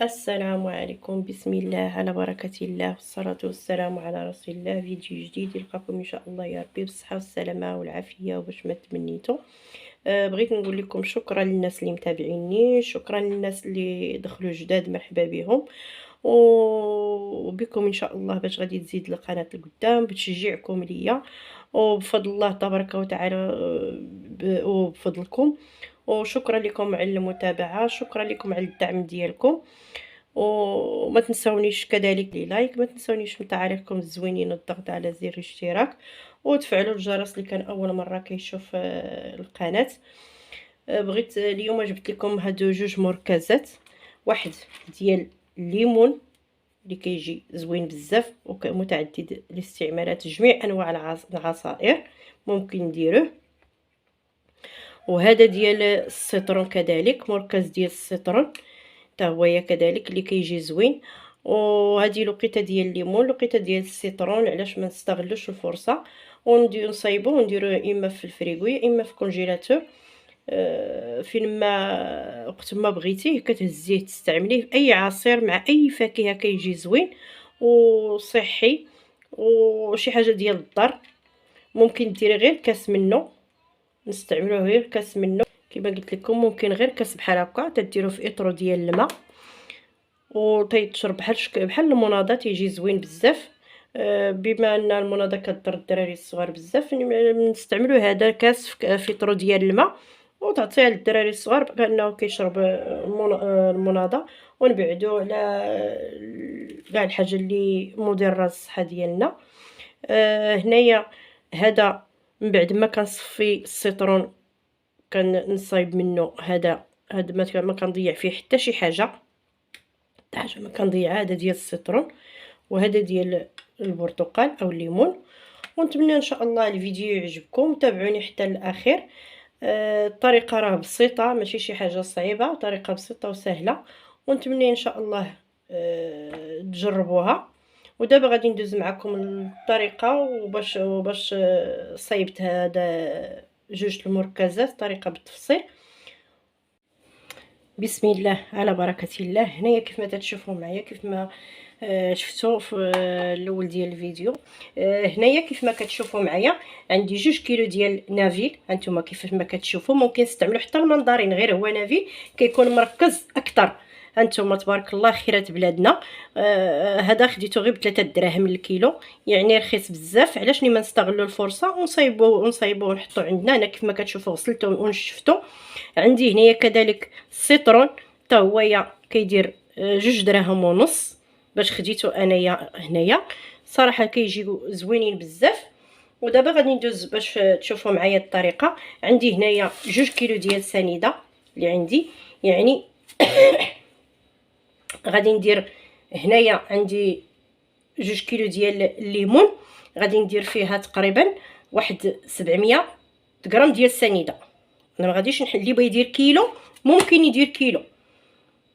السلام عليكم، بسم الله على بركة الله والصلاة والسلام على رسول الله. فيديو جديد يلقاكم ان شاء الله يا ربي بالصحة والسلامة والعافية وباش ما تمنيتو. بغيت نقول لكم شكرا للناس اللي متابعيني، شكرا للناس اللي دخلوا جداد، مرحبا بهم وبكم ان شاء الله باش غادي تزيد القناة لقدام بتشجيعكم ليا وبفضل الله تبارك وتعالى. وبفضلكم، وشكرا لكم على المتابعة، شكرا لكم على الدعم ديالكم. وما تنسونيش كذلك لي لايك، ما تنسونيش من تعاليقكم الزوينين الضغط على زر الاشتراك وتفعلوا الجرس اللي كان اول مره كيشوف القناه. بغيت اليوم جبت لكم هادو جوج مركزات، واحد ديال الليمون اللي كيجي زوين بزاف ومتعدد الاستعمالات، جميع انواع العصائر ممكن نديروه. وهذا ديال السيترون كذلك، مركز ديال السيترون حتى هويا كذلك اللي كيجي زوين. وهذه لقيطه ديال الليمون، لقيطه ديال السيترون، علاش ما نستغلوش الفرصه ونديرو نصايبو ونديروه اما في الفريغو اما في الكونجيلاتور. فين ما وقت ما بغيتيه كتهزيه تستعمليه في اي عصير مع اي فاكهه، كيجي زوين وصحي وشي حاجه ديال الدار. ممكن ديري غير كاس منه، نستعملوه غير كاس منه كما قلت لكم، ممكن غير كاس بحال هكا تديروا في اطرو ديال الماء وتيتشرب بحال المناضه، تيجي زوين بزاف. بما ان المناضه كضر الدراري الصغار بزاف، نستعملوا هذا كاس في اطرو ديال الماء وتعطيها للدراري الصغار كانه كيشرب المناضه، ونبعدوا على كاع الحاجه اللي مضره للصحه ديالنا. هنايا هذا من بعد ما كنصفي السيترون كنصايب منه هذا ما كنضيع فيه حتى شي حاجه، ما كنضيع. هذا ديال السيترون وهذا ديال البرتقال او الليمون. ونتمنى ان شاء الله الفيديو يعجبكم، تابعوني حتى الاخير. الطريقه راه بسيطه، ماشي شي حاجه صعيبه، طريقه بسيطه وسهله، ونتمنى ان شاء الله تجربوها. ودابا غادي ندوز معكم الطريقه وباش صايبت هذا جوج المركزات، طريقه بالتفصيل. بسم الله على بركه الله. هنايا كيف ما تشوفوا معايا، كيف ما شفتوا في الاول ديال الفيديو، هنايا كيف ما كتشوفوا معايا عندي 2 كيلو ديال نافيل. هانتوما كيف ما كتشوفوا ممكن تستعملوا حتى المنظرين، غير هو نافيل كيكون مركز اكثر. هانتوما تبارك الله خيرات بلادنا. هذا خديته غير ب3 دراهم للكيلو، يعني رخيص بزاف. علاش ما نستغلوا الفرصه ونصايبوه ونحطوه عندنا هنا. كيف ما كتشوفوا غسلته ونشفته. عندي هنايا كذلك السيترون، حتى هو كيدير 2 دراهم ونص باش خديته انايا هنايا. صراحه كيجيو زوينين بزاف. ودابا غادي ندوز باش تشوفوا معايا الطريقه. عندي هنايا 2 كيلو ديال السنيده اللي عندي، يعني غادي ندير هنايا عندي 2 كيلو ديال الليمون، غادي ندير فيها تقريبا واحد 700 غرام ديال السنيده. انا ما غاديش اللي بغى يدير كيلو ممكن يدير كيلو،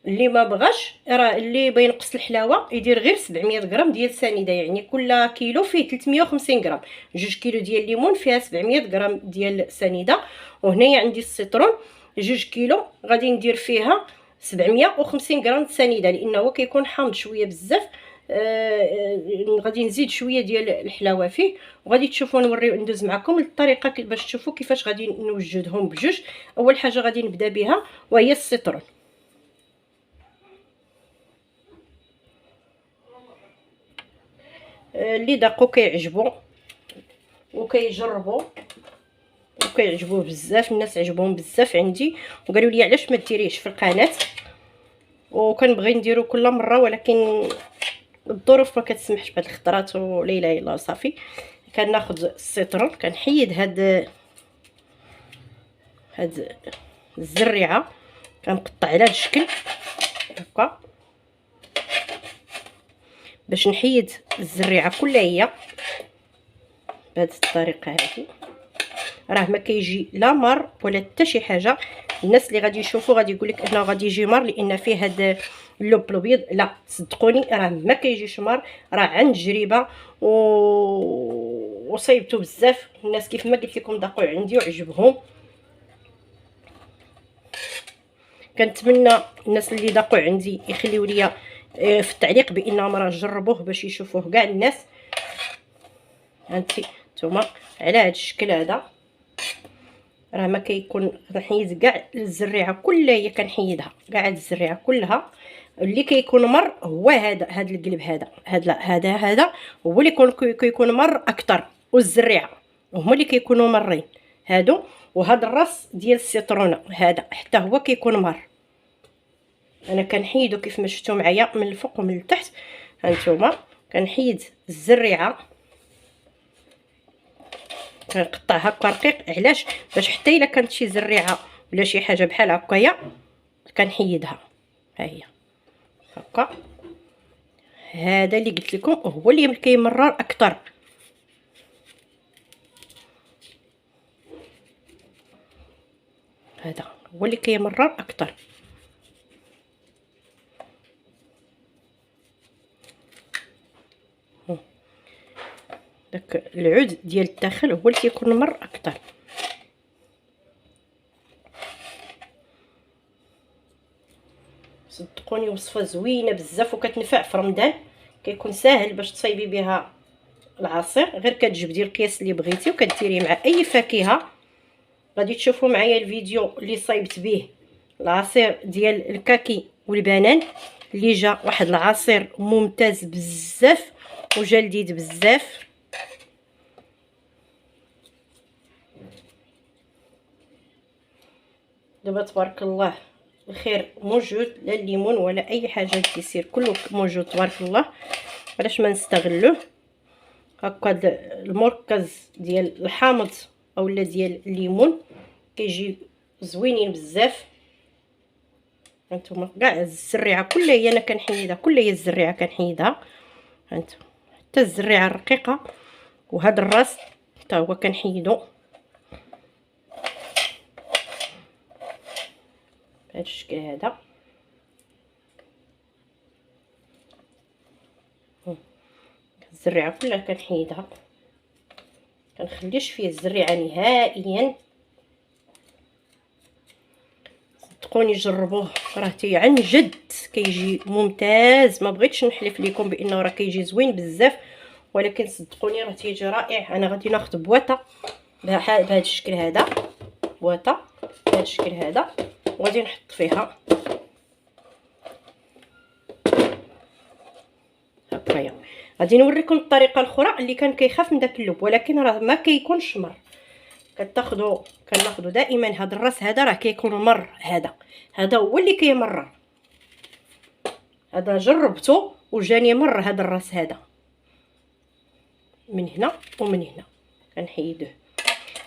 اللي ما بغاش راه اللي بينقص الحلاوه يدير غير 700 غرام ديال السنيده، يعني كل كيلو فيه 350 غرام. 2 كيلو ديال الليمون فيها 700 غرام ديال السنيده. وهنايا عندي السيترون 2 كيلو، غادي ندير فيها 750 غرام السنيده لانه كيكون حامض شويه بزاف. غادي نزيد شويه ديال الحلاوه فيه، وغادي تشوفوا نوريو ندوز معكم الطريقه باش تشوفوا كيفاش غادي نوجدهم بجوج. اول حاجه غادي نبدا بها وهي السيترون. اللي داقو كيعجبو وكيجربوا وكيعجبوه بزاف، الناس عجبهم بزاف عندي وقالوا لي علاش ما ديريهش في القناه. وكنبغي نديرو كل مره ولكن الظروف ما كتسمحش بهاد الخطرات، ولا اله الا الله. صافي كناخذ السيترون، كنحيد هاد الزريعه، كنقطع على الشكل هكا باش نحيد الزريعه كلها هي بهذه الطريقه هذه. راه ما كيجي لا مر ولا حتى شي حاجه. الناس اللي غادي يشوفوا غادي يقول لك انه غادي يجي مر لان فيه هذا اللب الابيض. لا صدقوني راه ما كيجيش مر، راه عن تجربه وصيبته بزاف. الناس كيف ما قلت لكم ذاقوا عندي وعجبهم. كنتمنى الناس اللي ذاقوا عندي يخليوا لي في التعليق بانهم راه جربوه باش يشوفوه كاع الناس. هانتي نتوما على هذا الشكل هذا راه ما كيكون. كنحيد كاع الزريعه كلها، هي كنحيدها كاع الزريعه كلها. اللي كيكون مر هو هذا القلب هذا هو اللي كيكون مر اكثر، والزريعه هما اللي كيكونوا مرين هادو. وهذا الراس ديال السيترونه هذا حتى هو كيكون مر. انا كنحيدو كيف ما شفتوا معايا من الفوق ومن التحت. هانتوما كنحيد الزريعه كنقطع هكا رقيق. علاش؟ باش حتى الا كانت شي زريعه ولا شي حاجه بحال هكايا كنحيدها. ها هي هكا. هذا اللي قلت لكم هو اللي كيمرر اكثر. هذا هو اللي كيمرر اكثر. داك العود ديال الداخل هو اللي كيكون مر اكثر. صدقوني وصفه زوينه بزاف وكتنفع في رمضان. كيكون ساهل باش تصايبي بها العصير، غير كتجبدي القياس اللي بغيتي وكديريه مع اي فاكهه. غادي تشوفوا معايا الفيديو اللي صايبت به العصير ديال الكاكي والبنان، اللي جا واحد العصير ممتاز بزاف وجا لذيذ بزاف. دابا تبارك الله الخير موجود، لا الليمون ولا اي حاجه تيسير كله موجود تبارك الله. علاش ما نستغلوه؟ هكا المركز ديال الحامض اولا ديال الليمون كيجي زوينين بزاف. هانتوما كاع الزريعه كلها هي انا كنحيدها، كلها هي الزريعه كنحيدها. هانتوما حتى الزريعه الرقيقه. وهذا الراس حتى هو كنحيدو بهذا الشكل هذا. الزريعه كلها كنحيدها، كنخليش فيه الزريعه نهائيا. صدقوني جربوه راه عن جد كيجي ممتاز. ما بغيتش نحلف لكم بانه راه كيجي زوين بزاف، ولكن صدقوني راه تيجي رائع. انا غادي ناخذ بواطه بهذا الشكل هذا، بواطه بهذا الشكل هذا، وغادي نحط فيها هكايا. غادي نوريكم الطريقه الاخرى اللي كان كيخاف من داك اللب، ولكن راه ما كيكونش مر. كناخذوا دائما هذا الراس هذا راه كيكون مر. هذا هو اللي كيمرر. هذا جربته وجاني مر. هذا الراس هذا من هنا ومن هنا كنحيدوه.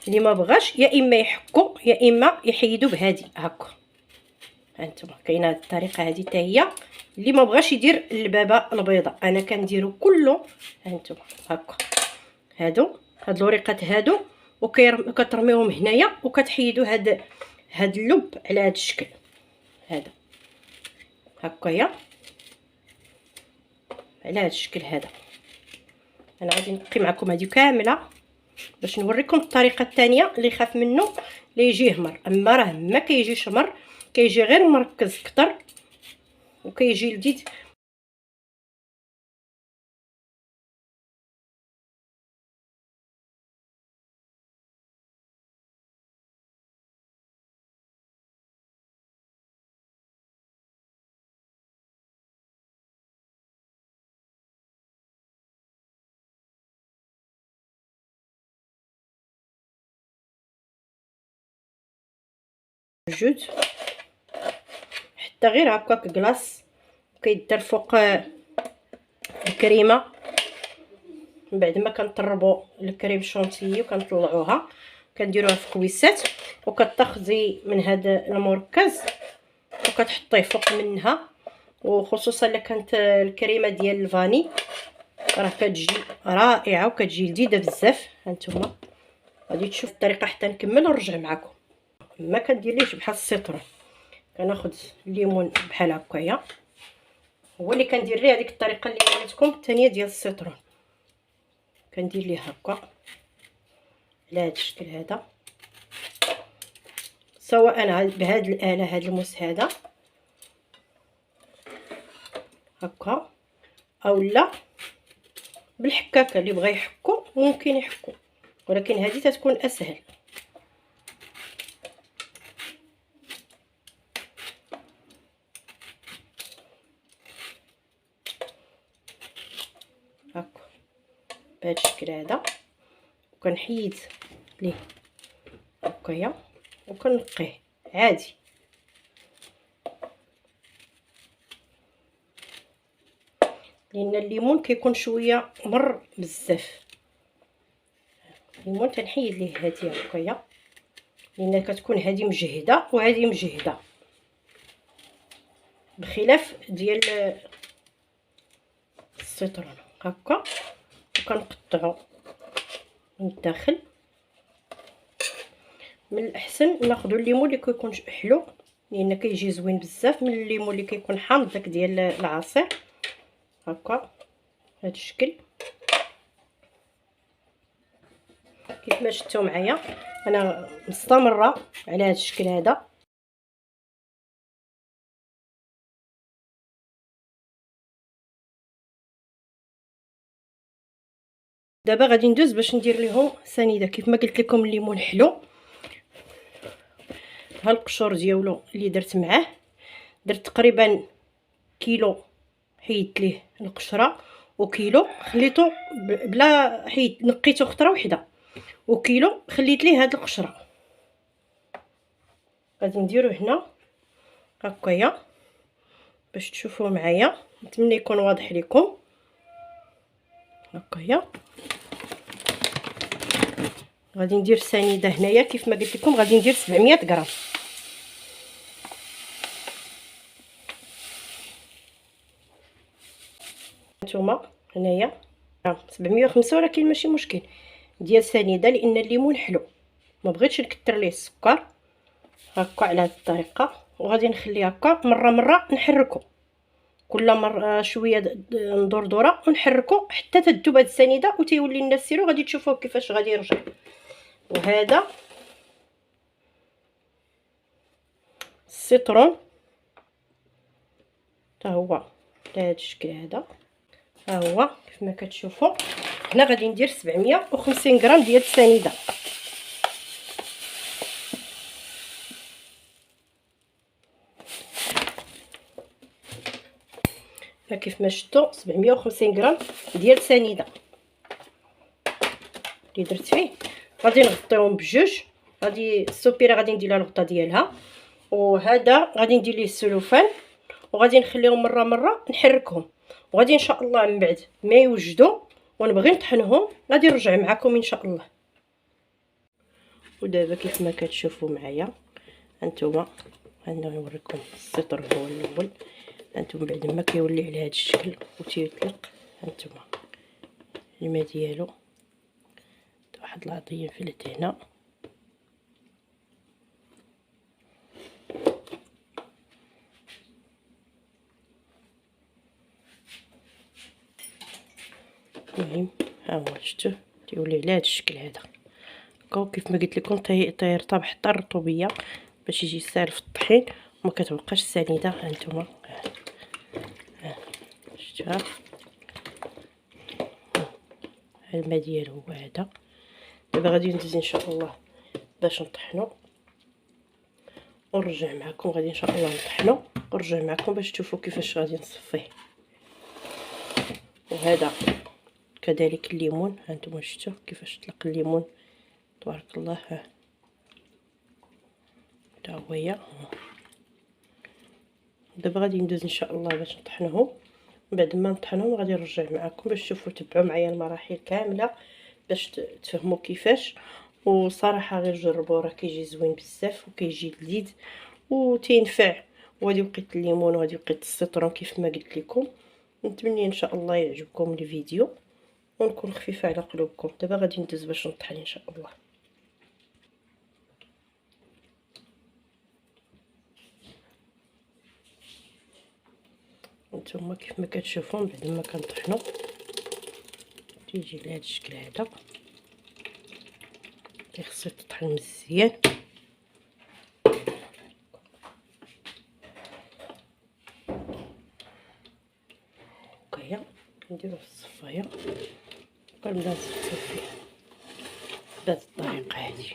اللي ما بغاش يا اما يحكو يا اما يحيدو بهذه هكا. هانتوما كاينه هذه الطريقه هذه حتى هي. اللي ما بغاش يدير البابه البيضاء، انا كنديرو كله هانتوما هكا. هاد الوريقات هادو وكترميوهم هنايا وكتحيدوا هاد اللب على هاد الشكل هذا هكايا، على هاد الشكل هذا. انا غادي نقي معكم هذه كامله باش نوريكم الطريقه الثانيه اللي خاف منه اللي يجيه مر. اما راه ما كيجيش مر، كيجي غير مركز اكثر وكيجي لذيذ. موجود حتى غير هكاك كلاص كيدار فوق الكريمه. من بعد ما كنطربوا الكريم شونتيي وكنطلعوها كنديروها في كويسات، وكتاخذي من هذا المركز وكتحطيه فوق منها. وخصوصا الا كانت الكريمه ديال الفاني راه كتجي رائعه وكتجي لذيذه بزاف. هانتوما غادي تشوف الطريقه حتى نكمل ونرجع معكم. ما كنديرليش بحال السيترون، كناخذ الليمون بحال هكايا. هو اللي كندير ليه هذيك الطريقه اللي قلت لكم الثانيه ديال السيترون. كندير ليه هكا على هذا الشكل هذا سواء بهاد الاله، هاد الموس هذا هكا، او لا بالحكاكه. اللي بغى يحكو ممكن يحكو، ولكن هذه تتكون اسهل. هكا بهذا الشكل هذا، وكنحيد ليه هكايا وكنقيه عادي. لان الليمون كيكون شويه مر بزاف. الليمون تنحيد ليه هذه هكايا، لان كتكون هذه مجهده وهذه مجهده، بخلاف ديال السيترون. هكا وكنقطعو من الداخل. من الاحسن ناخذ الليمون اللي كيكون حلو، لان كيجي زوين بزاف من الليمون اللي كيكون حامض داك ديال العصير. هكا بهذا الشكل كيف ما شفتوا معايا. انا مستمره على هذا الشكل هذا. دابا غادي ندوز باش ندير لهم سنيده. كيف ما قلت لكم الليمون حلو. ها القشور ديالو اللي درت معاه، درت تقريبا كيلو، حيدت ليه القشره، وكيلو خليته بلا حيد، نقيته خطره وحده، وكيلو خليت ليه هاد القشره. غادي نديرو هنا هكايا باش تشوفوا معايا. نتمنى يكون واضح لكم. هكايا غادي ندير سنيده هنايا كيف ما قلت لكم. غادي ندير 700 غرام. نتوما هنايا 705، ولكن ماشي مشكل ديال سنيده لان الليمون حلو. ما بغيتش نكثر ليه السكر. هكا على هذه الطريقه، وغادي نخليه هكا مره نحركو كل مره شويه، ندور دوره ونحركو حتى تذوب هذه السنيده وتيولي لنا السيرو. غادي تشوفوه كيفاش غادي يرجع. وهذا السيترون حتى هو بهذا الشكل هذا. ها هو كيف ما كتشوفوا. هنا غادي ندير 750 غرام ديال السنيده. كيف ما شفتوا 750 غرام ديال السنيده اللي درت فيه. غادي نغطيهم بجوج. غادي السوبيره غادي ندير لها الغطا ديالها، وهذا غادي ندير ليه السلوفان، وغادي نخليهم مره نحركهم. وغادي ان شاء الله من بعد ما يوجدوا ونبغي نطحنهم غادي نرجع معكم ان شاء الله. ودابا كيف ما كتشوفوا معايا هانتوما، انا نوريكم السطر هو الاول. هانتوما بعد ما كيولي على هذا الشكل وتيطلق، هانتوما الماء ديالو واحد العطيه فلت هنا. المهم ها هو شفتوه تيولي على هذا الشكل هذا. كيف ما قلت لكم تيرطب حتى الرطوبيه باش يجي ساهل في الطحين وما كتبقاش سنيده. هانتوما شفتوها الماء ديالو هو هذا. دابا غادي ندوز ان شاء الله باش نطحنو ونرجع معكم. غادي ان شاء الله نطحنو ونرجع معكم باش تشوفوا كيفاش غادي نصفيه. وهذا كذلك الليمون، هانتوما شفتوا كيفاش طلق الليمون تبارك الله. ها تا هويا. دابا غادي ندوز ان شاء الله باش نطحنوهم. بعد ما نطحنوهم غادي نرجع معكم باش تشوفوا تبعوا معايا المراحل كامله باش تفهموا كيفاش. وصراحه غير جربوا، راه كيجي زوين بزاف وكيجي لذيذ وتينفع. وهذه وقيت الليمون وهذه وقيت السيترون كيف ما قلت لكم. نتمنى ان شاء الله يعجبكم الفيديو ونكون خفيفه على قلوبكم. دابا غادي ندوز باش نطحن ان شاء الله. نتوما كيف ما كتشوفوا بعد ما كنطحنوا تيجي لهذا الشكل هذا. خصو يطحن مزيان نديرو في الصفايه كنبدا نصفي فيه بهذه الطريقه هذه.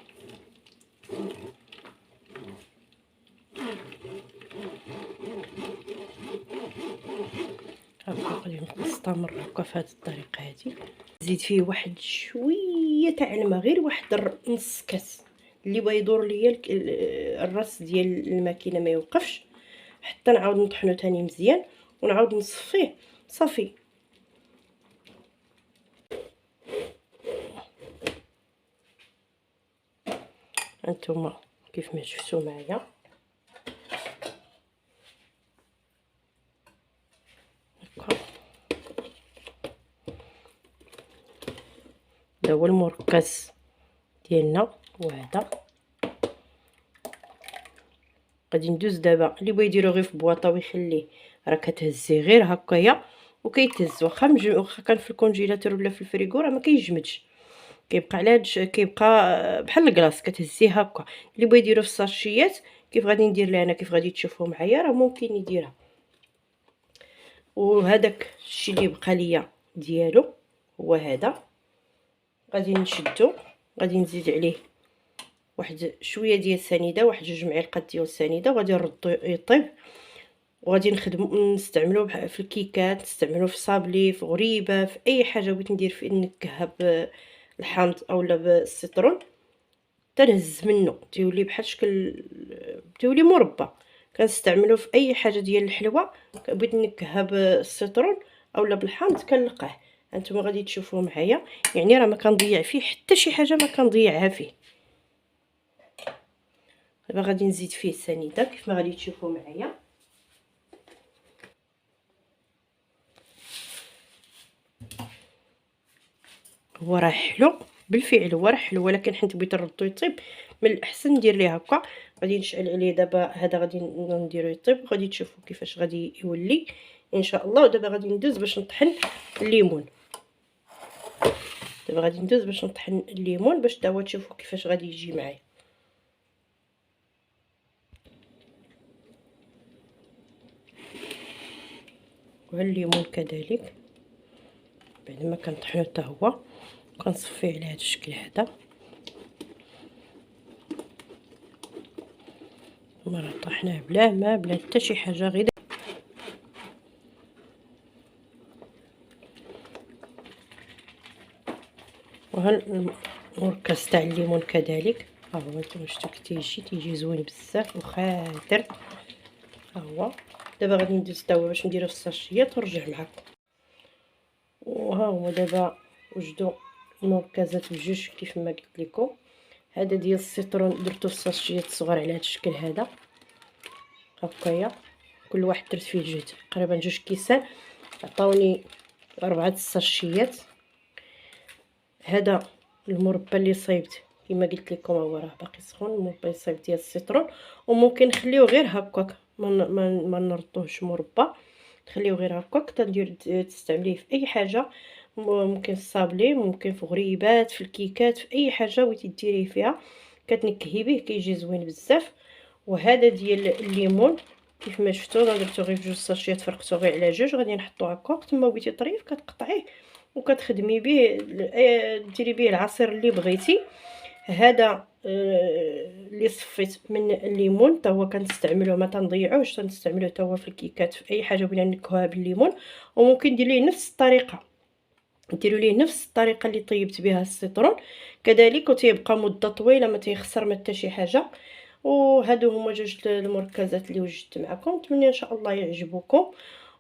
هكا غادي نستمر هكا في هذه الطريقه هذه. نزيد فيه واحد شويه تاع الماء، غير واحد نص كاس اللي بغا يدور ليا الراس ديال الماكينه ما يوقفش، حتى نعاود نطحنو تاني مزيان ونعاود نصفيه صافي. هانتوما كيف ما شفتوا معايا هكا. هذا هو المركز ديالنا، وهذا غادي ندوز دابا. اللي بغا يديرو غير في بواطه ويخليه، راه كتهزيه غير هكايا وكيتهز، واخا كان في الكونجيلاتور ولا في الفريغو راه ما كيجمدش، كيبقى على كيبقى بحال الكلاص، كتهزيه هكا. اللي بغا يديرو في الساشيات كيف غادي ندير ليه انا، كيف غادي تشوفوا معايا، راه ممكن يديرها. وهذاك الشيء اللي بقى ليا ديالو هو هذا، غادي نشدو، غادي نزيد عليه واحد شويه ديال السنيده، واحد 2 معالق ديال السنيده، وغادي نردو يطيب. وغادي نستعملوه في الكيكات، نستعملوه في صابلي، في غريبه، في اي حاجه بغيت ندير في نكهه بالحامض اولا بالسيترون تنهز منه تيولي بحال شكل، تيولي مربى. كنستعملوه في اي حاجه ديال الحلوى بغيت نكهها بالسيترون اولا بالحامض كنلقاه. هانتوما غادي تشوفوا معايا، يعني راه ما كنضيع فيه حتى شي حاجه، ما كنضيعها فيه. دابا غادي نزيد فيه السنيده كيف ما غادي تشوفوا معايا. هو راه حلو بالفعل، هو راه حلو، ولكن حيت بغيت نردو يطيب من الاحسن ندير ليه هكا. غادي نشعل عليه دابا، هذا غادي نديرو يطيب وغادي تشوفوا كيفاش غادي يولي ان شاء الله. ودابا غادي ندوز باش نطحن الليمون. دابا غادي ندوز باش نطحن الليمون باش تا هو تشوفوا كيفاش غادي يجي معايا. والليمون كذلك بعد ما كنطحنو حتى هو كنصفيه على هذا الشكل هذا. مرة طحناه بلا ما بلا حتى شي حاجه، غير وها المركز تاع الليمون كذلك. ها هو نتوما شفتوا كي تيجي زوين بزاف وخاطر. ها هو دابا غادي ندوز حتى هو باش نديرو في الساشيات ونرجع معكم. وها هو دابا وجدوا المركزات بجوج كيف ما قلت لكم. هذا ديال السيترون درتو في الساشيات صغار على هذا الشكل هذا هكايا، كل واحد درت فيه تقريبا 2 كيسان، عطاوني 4 الساشيات. هذا المربى اللي صايبت كما قلت لكم هو راه باقي سخون، المربى اللي صايبت ديال السيترون. وممكن نخليوه غير هكاك، ما نرطوهش مربى، تخليوه غير هكاك تندير تستعمليه في اي حاجه، ممكن في الصابلي، ممكن في غريبات، في الكيكات، في اي حاجه بغيتي ديريه فيها كتنكهي به كيجي زوين بزاف. وهذا ديال الليمون كيف ما شفتوا درتو غير في 2 ساشيات، فرقتو غير على 2، غادي نحطو هكاك. تما بغيتي طريف كتقطعيه وكتخدمي به، ديري به العصير اللي بغيتي. هذا اللي صفيت من الليمون حتى هو كنستعملوه، ما تنضيعوش، تنستعملوه حتى هو في الكيكات، في اي حاجه بغينا نكهوها بالليمون. وممكن دير ليه نفس الطريقه، ديروا ليه نفس الطريقه اللي طيبت بها السيترون كذلك، وتيبقى مده طويله ما تيخسر ما حتى شي حاجه. وهادو هما 2 المركزات اللي وجدت معكم، نتمنى ان شاء الله يعجبوكم.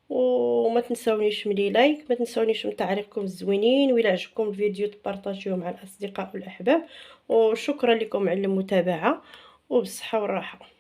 وما تنساونيش من لايك، ما تنساونيش من تعليقكم الزوينين، وإلا عجبكم الفيديو تبارطاجيوه مع الاصدقاء والاحباب. وشكرا لكم على المتابعه، وبالصحه والراحه.